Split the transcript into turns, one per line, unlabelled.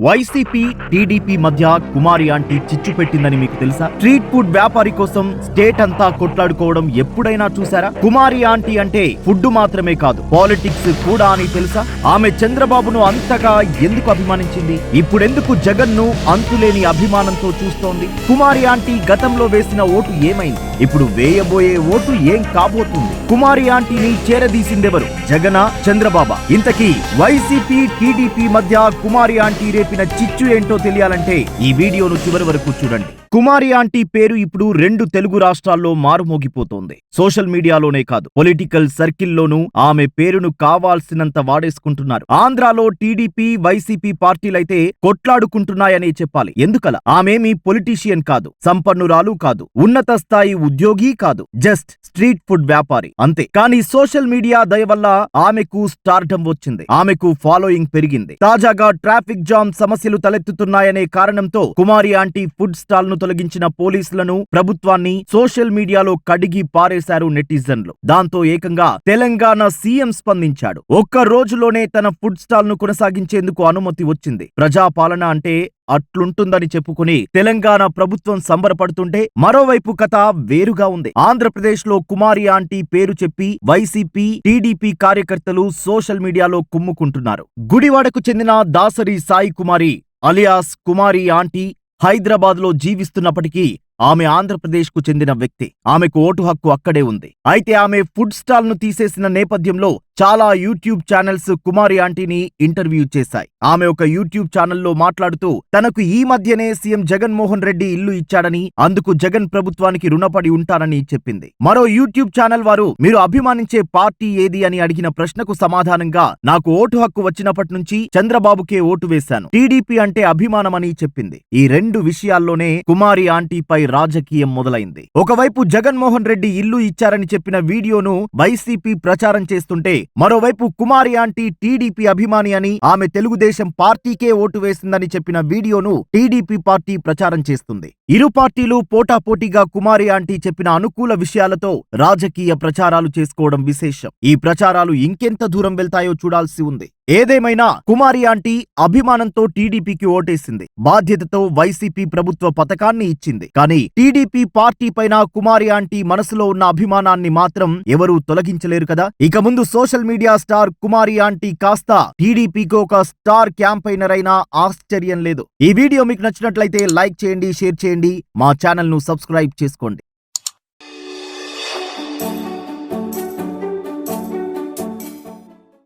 YCP TDP మధ్య కుమారి aunty చిచ్చు పెట్టిందని మీకు తెలుసా? స్ట్రీట్ ఫుడ్ వ్యాపారి కోసం స్టేట్ అంతా కొట్లాడుకోవడం ఎప్పుడైనా చూసారా? కుమారి ఆంటీ అంటే ఫుడ్ మాత్రమే కాదు, పాలిటిక్స్ కూడా అని తెలుసా? ఆమె చంద్రబాబును అంతగా ఎందుకు అభిమానించింది? ఇప్పుడెందుకు జగన్ ను అంతులేని అభిమానంతో చూస్తోంది? కుమారి ఆంటీ గతంలో వేసిన ఓటు ఏమైంది? ఇప్పుడు వేయబోయే ఓటు ఏం కాబోతుంది? కుమారి ఆంటీని చేరదీసిందెవరు? జగనా, చంద్రబాబా? ఇంతకీ వైసీపీ టీడీపీ మధ్య కుమారి ఆంటీ రేపిన చిచ్చు ఏంటో తెలియాలంటే ఈ వీడియోను చివరి వరకు చూడండి. కుమారి ఆంటీ పేరు ఇప్పుడు 2 తెలుగు రాష్ట్రాల్లో మారుమోగిపోతోంది. సోషల్ మీడియాలోనే కాదు, పొలిటికల్ సర్కిల్లోనూ ఆమె పేరును కావాల్సినంత వాడేసుకుంటున్నారు. ఆంధ్రాలో టీడీపీ, వైసీపీ పార్టీలైతే కొట్లాడుకుంటున్నాయనే చెప్పాలి. ఎందుకలా? ఆమెమీ పొలిటీషియన్ కాదు, సంపన్నురాలు కాదు, ఉన్నత స్థాయి ఉద్యోగి కాదు, జస్ట్ స్ట్రీట్ ఫుడ్ వ్యాపారి అంతే. కానీ సోషల్ మీడియా దయ వల్ల ఆమెకు స్టార్డమ్ వచ్చింది, ఆమెకు ఫాలోయింగ్ పెరిగింది. తాజాగా ట్రాఫిక్ జామ్ సమస్యలు తలెత్తుతున్నాయనే కారణంతో కుమారి ఆంటీ ఫుడ్ స్టాల్ ను తొలగించిన పోలీసులను, ప్రభుత్వాన్ని సోషల్ మీడియాలో కడిగి పారేశారు నెటిజన్లు. దాంతో ఏకంగా తెలంగాణ సీఎం స్పందించాడు. ఒక్క రోజులోనే తన ఫుడ్ స్టాల్ ను కొనసాగించేందుకు అనుమతి వచ్చింది. ప్రజాపాలన అంటే అట్లుంటుందని చెప్పుకుని తెలంగాణ ప్రభుత్వం సంబరపడుతుంటే మరోవైపు కథ వేరుగా ఉంది. ఆంధ్రప్రదేశ్ లో కుమారి ఆంటీ పేరు చెప్పి వైసీపీ, టీడీపీ కార్యకర్తలు సోషల్ మీడియాలో కుమ్ముకుంటున్నారు. గుడివాడకు చెందిన దాసరి సాయి కుమారి అలియాస్ కుమారి ఆంటీ హైదరాబాద్ లో జీవిస్తున్నప్పటికీ ఆమె ఆంధ్రప్రదేశ్ కు చెందిన వ్యక్తి. ఆమెకు ఓటు హక్కు అక్కడే ఉంది. అయితే ఆమె ఫుడ్ స్టాల్ ను తీసేసిన నేపథ్యంలో చాలా యూట్యూబ్ ఛానల్స్ కుమారి ఆంటీని ఇంటర్వ్యూ చేశాయి. ఆమె ఒక యూట్యూబ్ ఛానల్లో మాట్లాడుతూ తనకు ఈ మధ్యనే సీఎం జగన్మోహన్ రెడ్డి ఇల్లు ఇచ్చాడని, అందుకు జగన్ ప్రభుత్వానికి రుణపడి ఉంటానని చెప్పింది. మరో యూట్యూబ్ ఛానల్ వారు మీరు అభిమానించే పార్టీ ఏది అని అడిగిన ప్రశ్నకు సమాధానంగా నాకు ఓటు హక్కు వచ్చినప్పటి నుంచి చంద్రబాబుకే ఓటు వేశాను, టీడీపీ అంటే అభిమానమని చెప్పింది. ఈ 2 విషయాల్లోనే కుమారి ఆంటీపై రాజకీయం మొదలైంది. ఒకవైపు జగన్మోహన్ రెడ్డి ఇల్లు ఇచ్చారని చెప్పిన వీడియోను వైసీపీ ప్రచారం చేస్తుంటే, మరోవైపు కుమారి ఆంటీ టీడీపీ అభిమాని అని, ఆమె తెలుగుదేశం పార్టీకే ఓటు వేసిందని చెప్పిన వీడియోను టీడీపీ పార్టీ ప్రచారం చేస్తుంది. ఇరు పార్టీలు పోటాపోటీగా కుమారి ఆంటీ చెప్పిన అనుకూల విషయాలతో రాజకీయ ప్రచారాలు చేసుకోవడం విశేషం. ఈ ప్రచారాలు ఇంకెంత దూరం వెళ్తాయో చూడాల్సి ఉంది. ఏదేమైనా కుమారి ఆంటీ అభిమానంతో టీడీపీకి ఓటేసింది, బాధ్యతతో వైసీపీ ప్రభుత్వ పథకాన్ని ఇచ్చింది. కానీ టీడీపీ పార్టీ పైన కుమారి ఆంటీ మనసులో ఉన్న అభిమానాన్ని మాత్రం ఎవరూ తొలగించలేరు కదా. ఇక ముందు సోషల్ మీడియా స్టార్ కుమారి ఆంటీ కాస్త టీడీపీకి ఒక స్టార్ క్యాంపైనర్ అయినా ఆశ్చర్యం లేదు. ఈ వీడియో మీకు నచ్చినట్లయితే లైక్ చేయండి, షేర్ చేయండి, మా ఛానల్ ను సబ్స్క్రైబ్ చేసుకోండి.